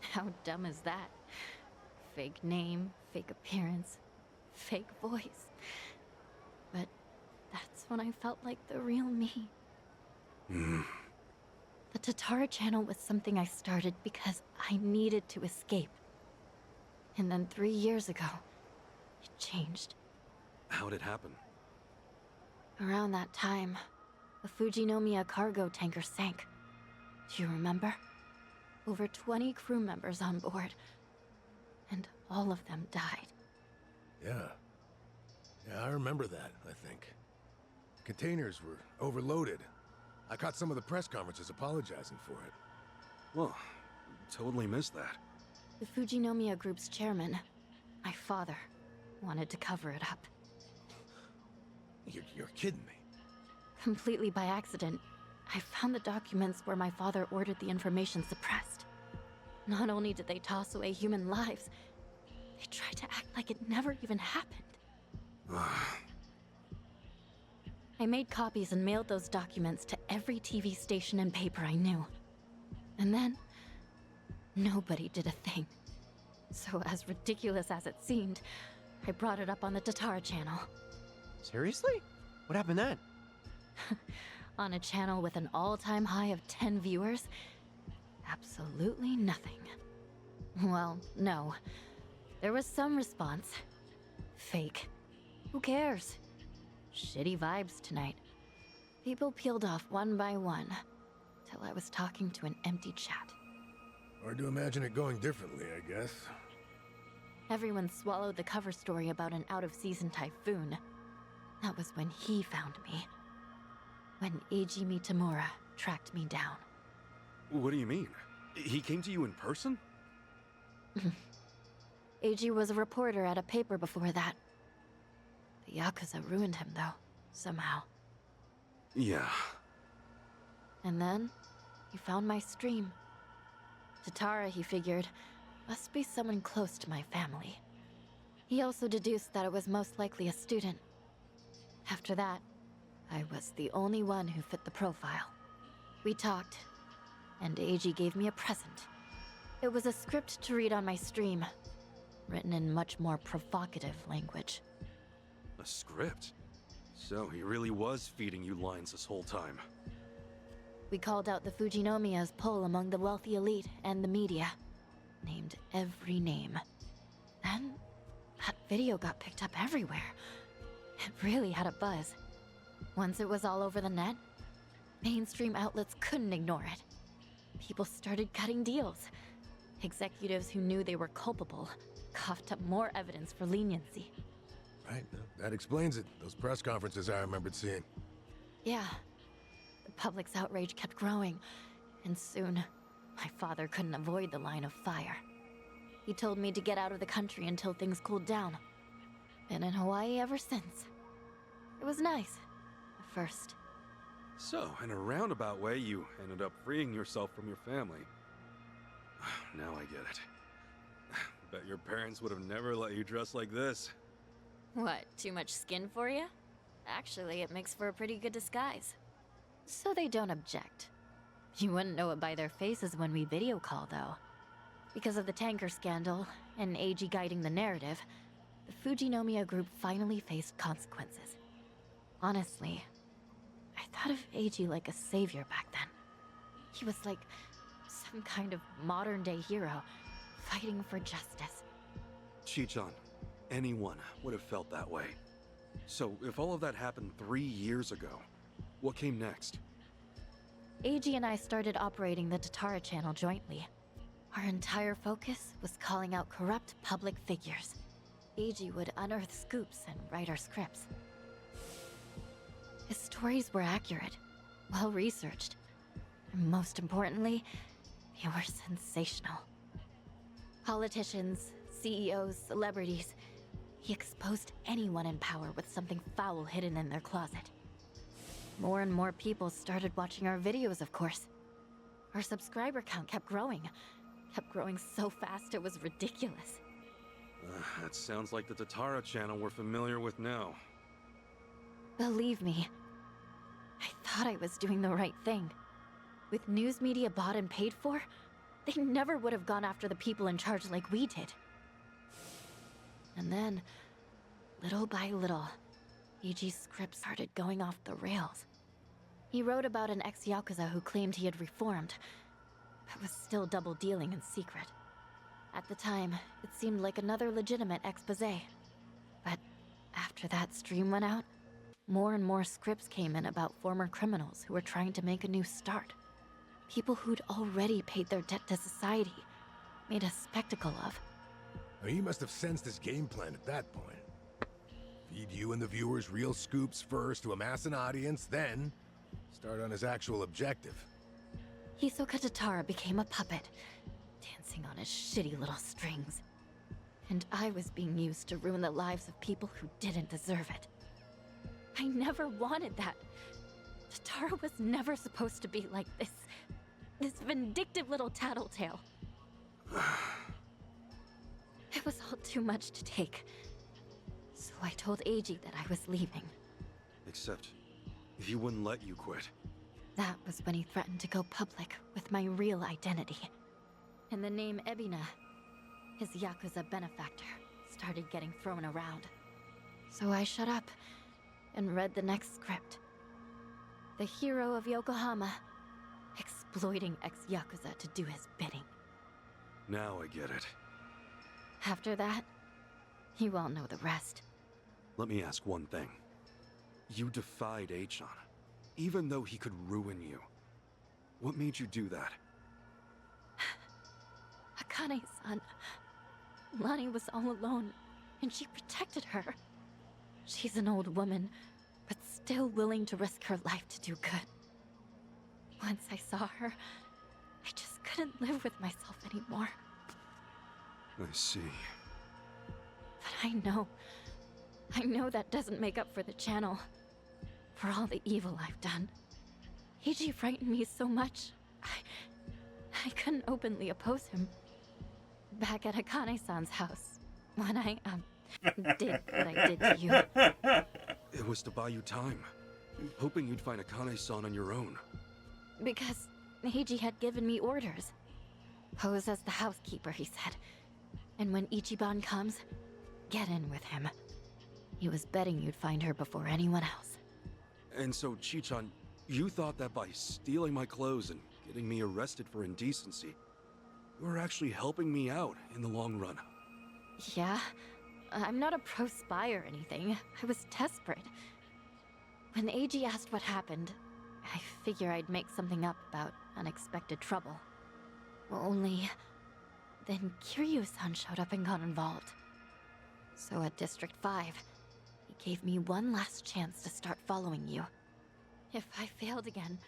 How dumb is that? Fake name, fake appearance, fake voice. But that's when I felt like the real me. The Tatara channel was something I started because I needed to escape. And then 3 years ago, it changed. How'd it happen? Around that time, a Fujinomiya cargo tanker sank. Do you remember? Over 20 crew members on board. And all of them died. Yeah. Yeah, I remember that, I think. The containers were overloaded. I caught some of the press conferences apologizing for it. Well, totally missed that. The Fujinomiya Group's chairman, my father, wanted to cover it up. You're kidding me. Completely by accident, I found the documents where my father ordered the information suppressed. Not only did they toss away human lives, they tried to act like it never even happened. I made copies and mailed those documents to every TV station and paper I knew. And then, nobody did a thing. So as ridiculous as it seemed, I brought it up on the Tatara channel. Seriously? What happened then? On a channel with an all-time high of 10 viewers, absolutely nothing. Well, no. There was some response. Fake. Who cares? Shitty vibes tonight. People peeled off one by one, till I was talking to an empty chat. Hard to imagine it going differently, I guess. Everyone swallowed the cover story about an out-of-season typhoon. That was when he found me. When Eiji Mitamura tracked me down. What do you mean? He came to you in person? Eiji was a reporter at a paper before that. The Yakuza ruined him, though, somehow. Yeah. And then, he found my stream. Tatara, he figured, must be someone close to my family. He also deduced that it was most likely a student. After that, I was the only one who fit the profile. We talked, and Eiji gave me a present. It was a script to read on my stream, written in much more provocative language. A script? So he really was feeding you lines this whole time. We called out the Fujinomiya's pull among the wealthy elite and the media. Named every name. Then, that video got picked up everywhere. It really had a buzz. Once it was all over the net, mainstream outlets couldn't ignore it. People started cutting deals. Executives who knew they were culpable coughed up more evidence for leniency. Right, that explains it. Those press conferences I remembered seeing. Yeah. The public's outrage kept growing, and soon, my father couldn't avoid the line of fire. He told me to get out of the country until things cooled down. Been in Hawaii ever since. It was nice, at first. So, in a roundabout way, you ended up freeing yourself from your family. Now I get it. Bet your parents would have never let you dress like this. What, too much skin for you? Actually, it makes for a pretty good disguise. So they don't object. You wouldn't know it by their faces when we video call, though. Because of the tanker scandal, and Eiji guiding the narrative, the Fujinomiya group finally faced consequences. Honestly, I thought of Eiji like a savior back then. He was like some kind of modern-day hero, fighting for justice. Chichan, anyone would have felt that way. So, if all of that happened 3 years ago, what came next? Eiji and I started operating the Tatara channel jointly. Our entire focus was calling out corrupt public figures. Eiji would unearth scoops and write our scripts. His stories were accurate, well-researched, and most importantly, they were sensational. Politicians, CEOs, celebrities, he exposed anyone in power with something foul hidden in their closet. More and more people started watching our videos, of course. Our subscriber count kept growing so fast it was ridiculous. That sounds like the Tatara channel we're familiar with now. Believe me, I thought I was doing the right thing. With news media bought and paid for, they never would have gone after the people in charge like we did. And then, little by little, Eiji's script started going off the rails. He wrote about an ex-Yakuza who claimed he had reformed, but was still double-dealing in secret. At the time, it seemed like another legitimate exposé. But after that stream went out, more and more scripts came in about former criminals who were trying to make a new start. People who'd already paid their debt to society, made a spectacle of. Now, he must have sensed his game plan at that point. Feed you and the viewers real scoops first to amass an audience, then start on his actual objective. Hisoka Tatara became a puppet, dancing on his shitty little strings. And I was being used to ruin the lives of people who didn't deserve it. I never wanted that. Tatara was never supposed to be like this vindictive little tattletale. It was all too much to take. So I told Eiji that I was leaving. Except, he wouldn't let you quit. That was when he threatened to go public with my real identity. And the name Ebina, his Yakuza benefactor, started getting thrown around. So I shut up and read the next script. The hero of Yokohama, exploiting ex-Yakuza to do his bidding. Now I get it. After that, you all know the rest. Let me ask one thing. You defied Eichan, even though he could ruin you. What made you do that? Akane-san, Lani was all alone, and she protected her. She's an old woman, but still willing to risk her life to do good. Once I saw her, I just couldn't live with myself anymore. I see. But I know that doesn't make up for the channel. For all the evil I've done. Eiji frightened me so much, I couldn't openly oppose him. Back at Akane-san's house, when I did what I did to you. It was to buy you time, hoping you'd find Akane-san on your own. Because Eiji had given me orders. Pose as the housekeeper, he said. And when Ichiban comes, get in with him. He was betting you'd find her before anyone else. And so, Chi-chan, you thought that by stealing my clothes and getting me arrested for indecency, you were actually helping me out in the long run. Yeah, I'm not a pro spy or anything. I was desperate. When Eiji asked what happened, I figure I'd make something up about unexpected trouble. Only... then Kiryu-san showed up and got involved. So at District 5, he gave me one last chance to start following you. If I failed again,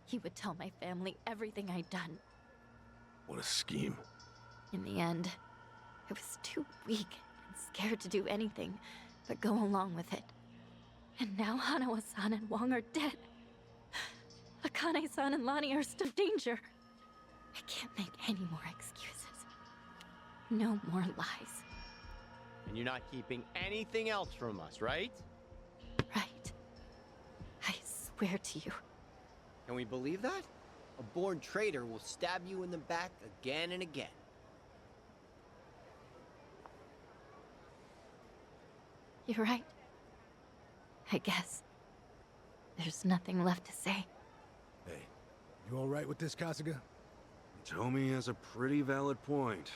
he would tell my family everything I'd done. What a scheme. In the end, I was too weak and scared to do anything but go along with it. And now Hanawa-san and Wong are dead. Akane-san and Lani are still in danger. I can't make any more excuses. No more lies. And you're not keeping anything else from us, right? Right. I swear to you. Can we believe that? A born traitor will stab you in the back again and again. You're right. I guess. There's nothing left to say. Hey, you alright with this, Kasuga? Tomi has a pretty valid point.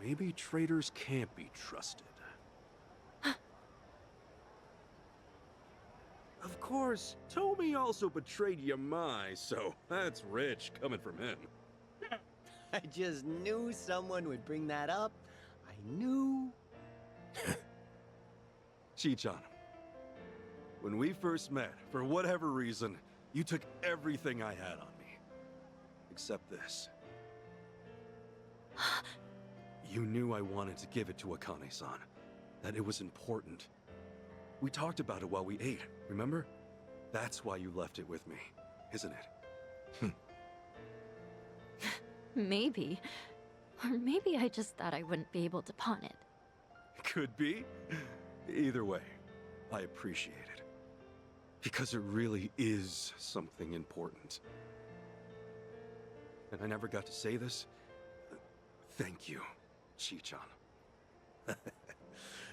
Maybe traitors can't be trusted. Of course, Tomi also betrayed Yamai, so that's rich coming from him. I just knew someone would bring that up. I knew. Chi-chan, when we first met, for whatever reason, you took everything I had on me. Except this. You knew I wanted to give it to Akane-san. That it was important. We talked about it while we ate, remember? That's why you left it with me, isn't it? Maybe. Or maybe I just thought I wouldn't be able to pawn it. Could be. Either way, I appreciate it. Because it really is something important. And I never got to say this. Thank you, Chi-chan.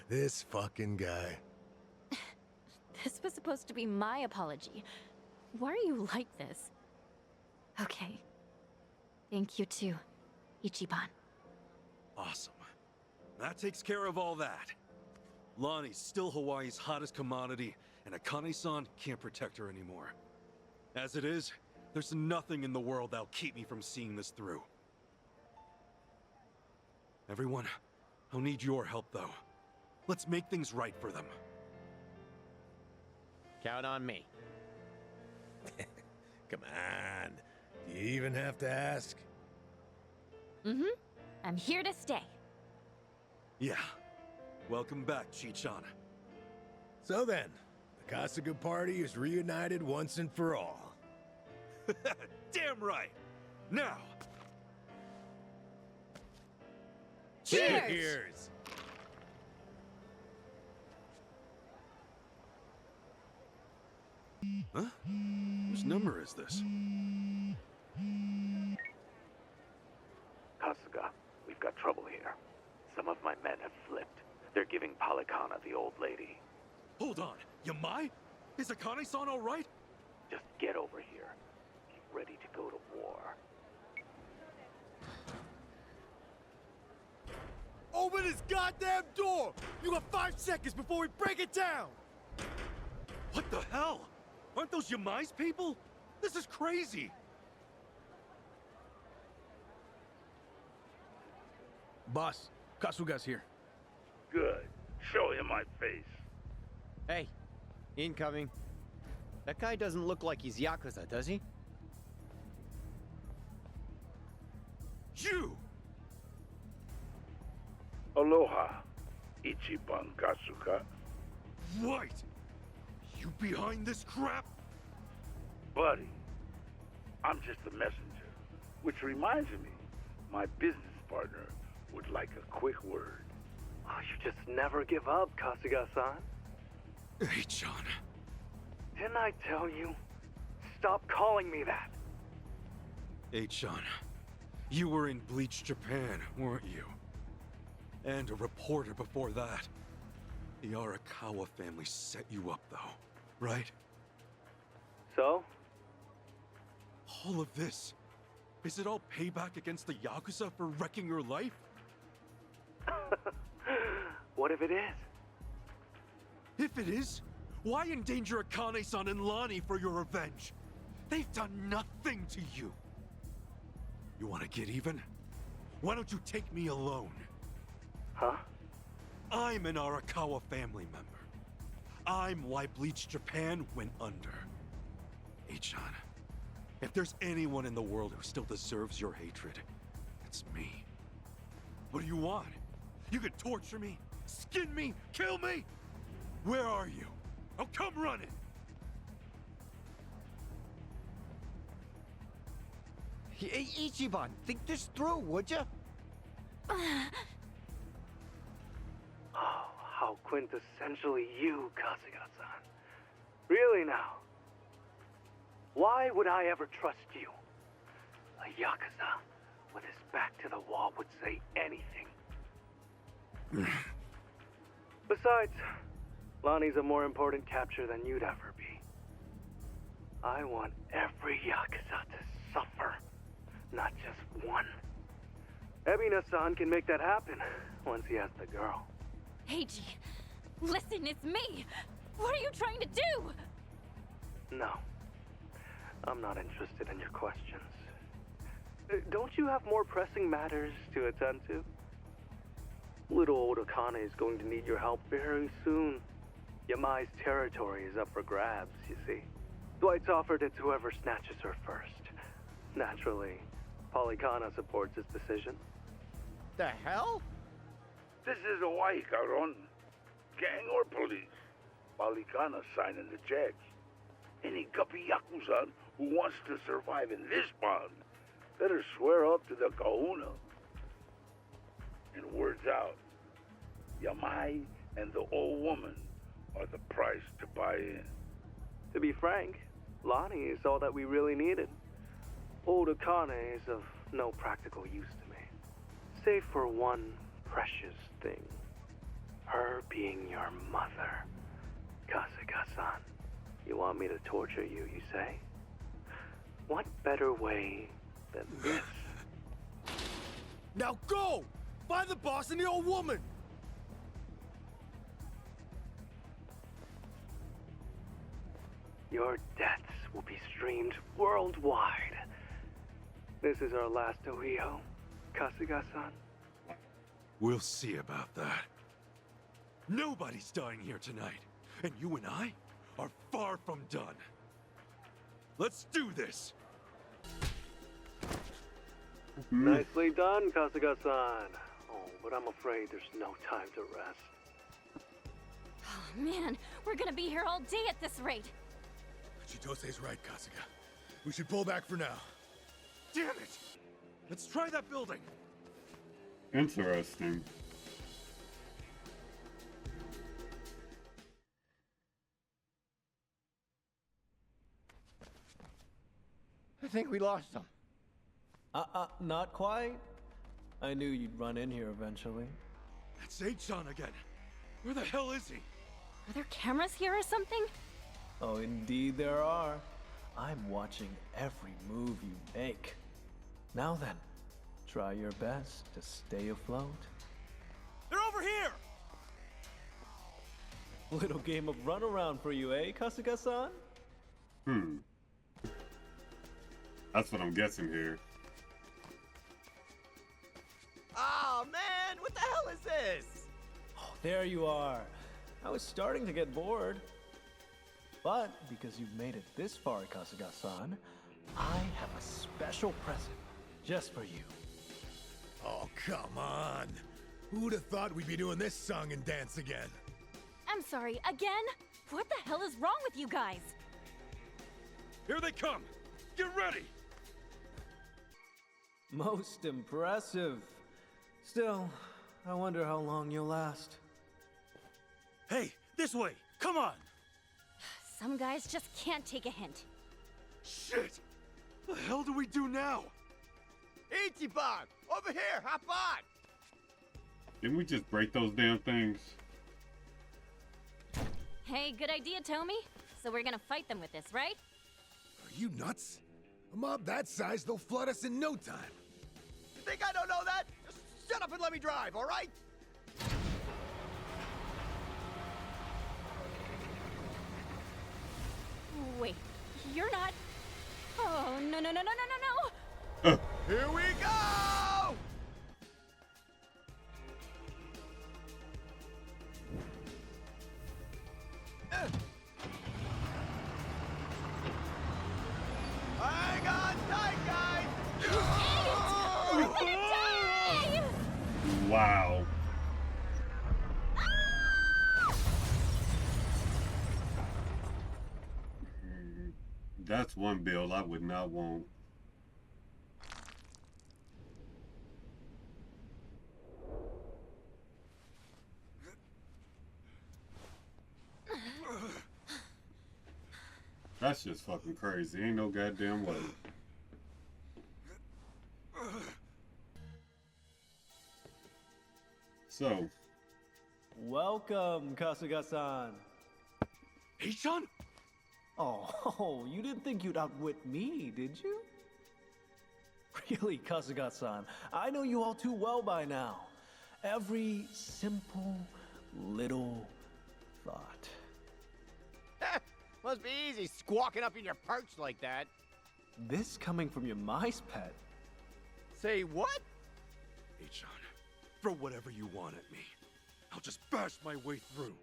This fucking guy. This was supposed to be my apology. Why are you like this? Okay. Thank you too, Ichiban. Awesome. That takes care of all that. Lani's still Hawaii's hottest commodity, and Akane-san can't protect her anymore. As it is, there's nothing in the world that'll keep me from seeing this through. Everyone, I'll need your help though. Let's make things right for them. Count on me. Come on. Do you even have to ask? Mm-hmm. I'm here to stay. Yeah. Welcome back, Chi-chan. So then, the Kasuga party is reunited once and for all. Damn right! Now! Cheers! Cheers! Huh? Whose number is this? Kasuga, we've got trouble here. Some of my men have flipped. They're giving Palikana the old lady. Hold on, Yamai? Is Akane-san alright? Just get over here. Get ready to go to war. Open this goddamn door! You got 5 seconds before we break it down! What the hell? Aren't those Yamai's people? This is crazy! Boss, Kasuga's here. Good. Show him my face. Hey, incoming. That guy doesn't look like he's Yakuza, does he? You! Aloha, Ichiban Kasuga. Right! You behind this crap? Buddy, I'm just a messenger. Which reminds me, my business partner would like a quick word. Oh, you just never give up, Kasuga-san. Eiji. Didn't I tell you? Stop calling me that. Eiji, you were in Bleach Japan, weren't you? And a reporter before that. The Arakawa family set you up, though, right? So? All of this, is it all payback against the Yakuza for wrecking your life? What if it is? If it is, why endanger Akane-san and Lani for your revenge? They've done nothing to you. You want to get even? Why don't you take me alone? Huh? I'm an Arakawa family member. I'm why Bleach Japan went under. Eiji, if there's anyone in the world who still deserves your hatred, it's me. What do you want? You could torture me, skin me, kill me? Where are you? I'll come running! Hey, Ichiban, think this through, would you? Oh, how quintessentially you, Kasuga-san. Really now? Why would I ever trust you? A Yakuza with his back to the wall would say anything. Besides, Lani's a more important capture than you'd ever be. I want every Yakuza to suffer, not just one. Ebina-san can make that happen once he has the girl. Eiji, listen, it's me! What are you trying to do? No. I'm not interested in your questions. Don't you have more pressing matters to attend to? Little old Akane is going to need your help very soon. Yamai's territory is up for grabs, you see. Dwight's offered it to whoever snatches her first. Naturally, Polycana supports his decision. The hell? This is Hawaii, Caron. Gang or police. Polycana signing the checks. Any guppy Yakuza who wants to survive in this bond better swear up to the kahuna. And word's out. Yamai and the old woman are the price to buy in. To be frank, Lani is all that we really needed. Old Akane is of no practical use to me. Save for one precious thing. Her being your mother. Kasuga-san. You want me to torture you, you say? What better way than this? Now go! Find the boss and the old woman! Your deaths will be streamed worldwide. This is our last Ohio, Kasuga-san. We'll see about that. Nobody's dying here tonight, and you and I are far from done. Let's do this! Nicely done, Kasuga-san. Oh, but I'm afraid there's no time to rest. Oh man, we're gonna be here all day at this rate. Chitose's right, Kasuga. We should pull back for now. Damn it! Let's try that building! Interesting. I think we lost them. Not quite. I knew you'd run in here eventually. That's Eiji again. Where the hell is he? Are there cameras here or something? Oh, indeed there are. I'm watching every move you make. Now then, try your best to stay afloat. They're over here! Little game of runaround for you, eh, Kasuga-san? That's what I'm guessing here. Oh man, what the hell is this? Oh, there you are. I was starting to get bored. But because you've made it this far, Kasuga-san, I have a special present just for you. Oh, come on. Who'd have thought we'd be doing this song and dance again? I'm sorry, again? What the hell is wrong with you guys? Here they come! Get ready! Most impressive. Still, I wonder how long you'll last. Hey, this way! Come on! Some guys just can't take a hint. Shit! The hell do we do now? Ichiban! Over here! Hop on! Didn't we just break those damn things? Hey, good idea, Tommy. So we're gonna fight them with this, right? Are you nuts? A mob that size, they'll flood us in no time. You think I don't know that? Just shut up and let me drive, all right? Wait, you're not... Oh, no, no, no, no, no, no, no! Here we go! Hang on tight, guys! We're gonna die! Wow. That's one build I would not want. That's just fucking crazy. Ain't no goddamn way. So. Welcome, Kasuga-san. Eiji-chan? Oh, you didn't think you'd outwit me, did you? Really, Kasuga-san, I know you all too well by now. Every simple little thought. Must be easy squawking up in your perch like that. This coming from your mice pet. Say what? Eiji-chan, throw whatever you want at me. I'll just bash my way through.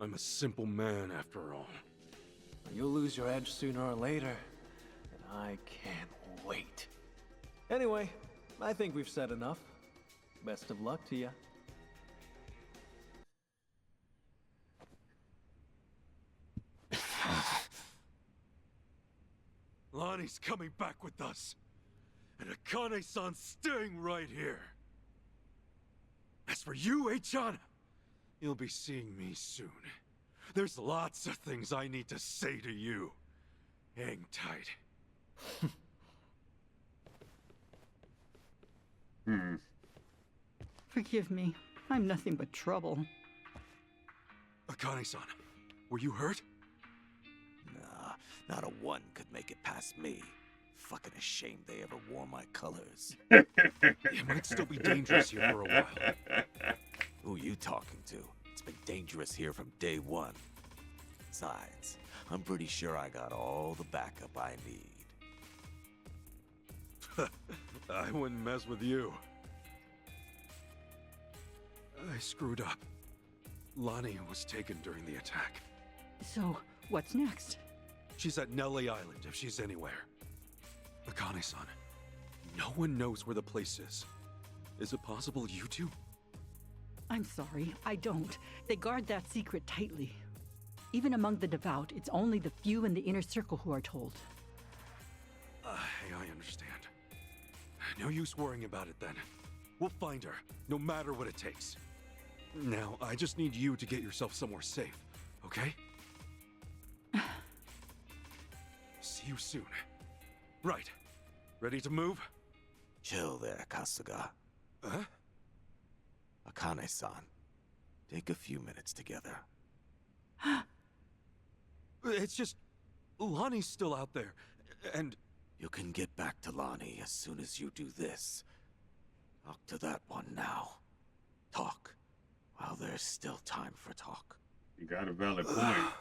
I'm a simple man after all. You'll lose your edge sooner or later, and I can't wait. Anyway, I think we've said enough. Best of luck to you. Lani's coming back with us. And Akane-san's staying right here. As for you, Eiji-chan, you'll be seeing me soon. There's lots of things I need to say to you. Hang tight. Forgive me. I'm nothing but trouble. Akane-san, were you hurt? Nah, not a one could make it past me. Fucking ashamed they ever wore my colors. It might still be dangerous here for a while. Who you talking to? It's been dangerous here from day one. Besides, I'm pretty sure I got all the backup I need. I wouldn't mess with you. I screwed up. Lani was taken during the attack. So, what's next? She's at Nelly Island if she's anywhere. Akane-san, no one knows where the place is. Is it possible you two? I'm sorry, I don't. They guard that secret tightly. Even among the devout, it's only the few in the inner circle who are told. I understand. No use worrying about it then. We'll find her, no matter what it takes. Now, I just need you to get yourself somewhere safe, okay? See you soon. Right. Ready to move? Chill there, Kasuga. Huh? Akane-san, take a few minutes together. It's just... Lani's still out there, and... You can get back to Lani as soon as you do this. Talk to that one now. Talk, while there's still time for talk. You got a valid point.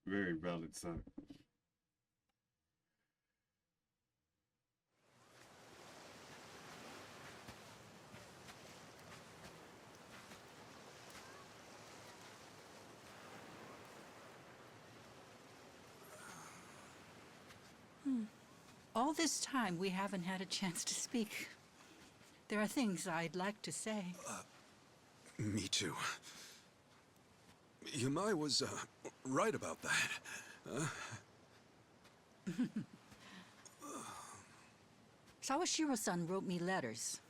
Very valid, son. All this time, we haven't had a chance to speak. There are things I'd like to say. Me too. Yamai was, right about that. Sawashiro-san wrote me letters.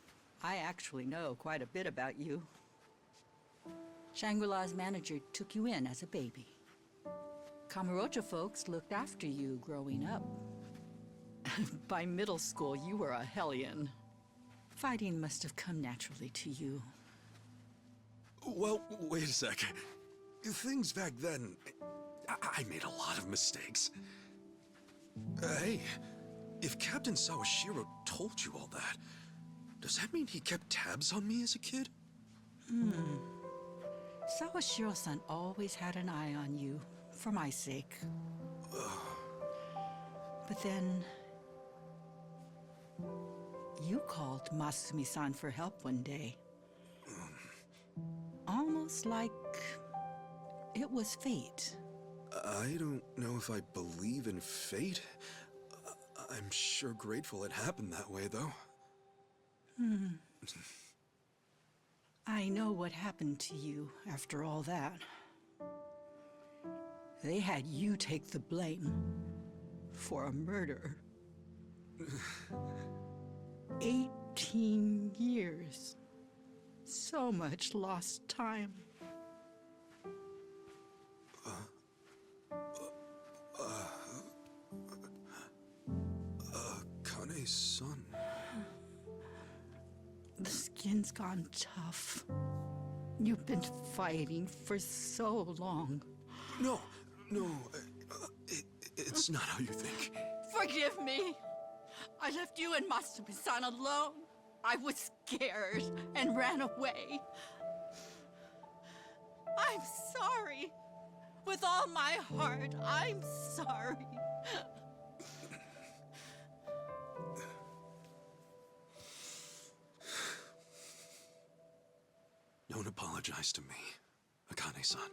I actually know quite a bit about you. Shangri-La's manager took you in as a baby. Kamurocho folks looked after you growing up. By middle school, you were a hellion. Fighting must have come naturally to you. Well, wait a sec. Things back then, I made a lot of mistakes. Hey, if Captain Sawashiro told you all that, does that mean he kept tabs on me as a kid? Sawashiro-san always had an eye on you, for my sake. But then... you called Masumi-san for help one day. Almost like... it was fate. I don't know if I believe in fate. I'm sure grateful it happened that way, though. I know what happened to you after all that. They had you take the blame for a murder. 18 years. So much lost time. Akane-san. The skin's gone tough. You've been fighting for so long. No, it's not how you think. Forgive me. I left you and Masumi-san alone. I was scared and ran away. I'm sorry. With all my heart, I'm sorry. Don't apologize to me, Akane-san.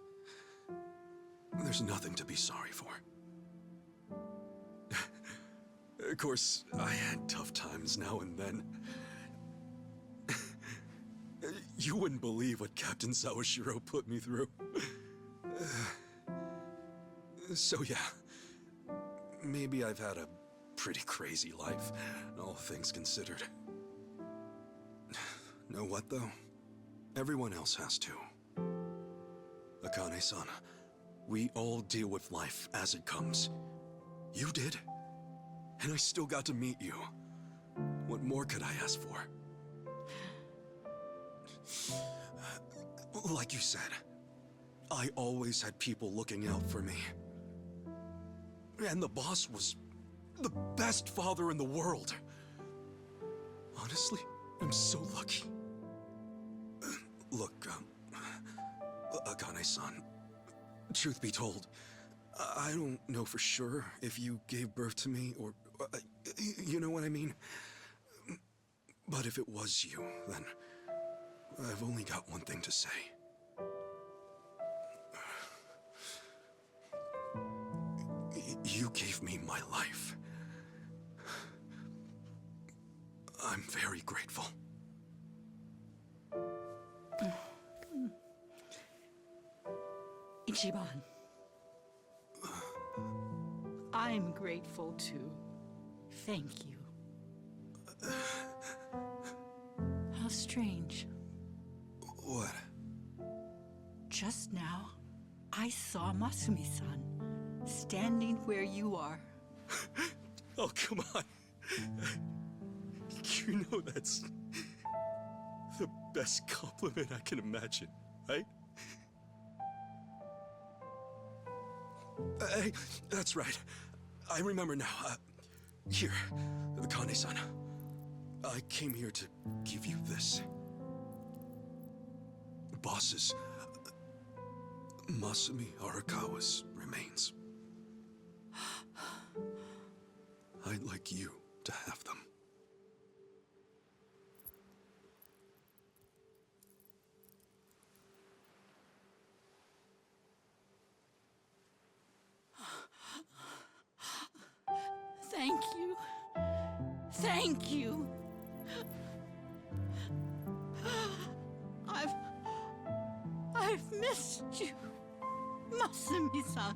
There's nothing to be sorry for. Of course, I had tough times now and then. You wouldn't believe what Captain Sawashiro put me through. So yeah, maybe I've had a pretty crazy life, all things considered. Know what, though? Everyone else has to. Akane-san, we all deal with life as it comes. You did, and I still got to meet you. What more could I ask for? Like you said, I always had people looking out for me. And the boss was the best father in the world. Honestly, I'm so lucky. Look, Akane-san, truth be told, I don't know for sure if you gave birth to me or, you know what I mean? But if it was you, then I've only got one thing to say. You gave me my life. I'm very grateful. Ichiban. I'm grateful too. Thank you. How strange. What? Just now, I saw Masumi-san standing where you are. Oh, come on. You know that's the best compliment I can imagine, right? Hey, that's right. I remember now. Here, Akane-san. I came here to give you this. Boss's, Masumi Arakawa's remains. I'd like you to have them. Thank you. Thank you. I've missed you, Masumi-san.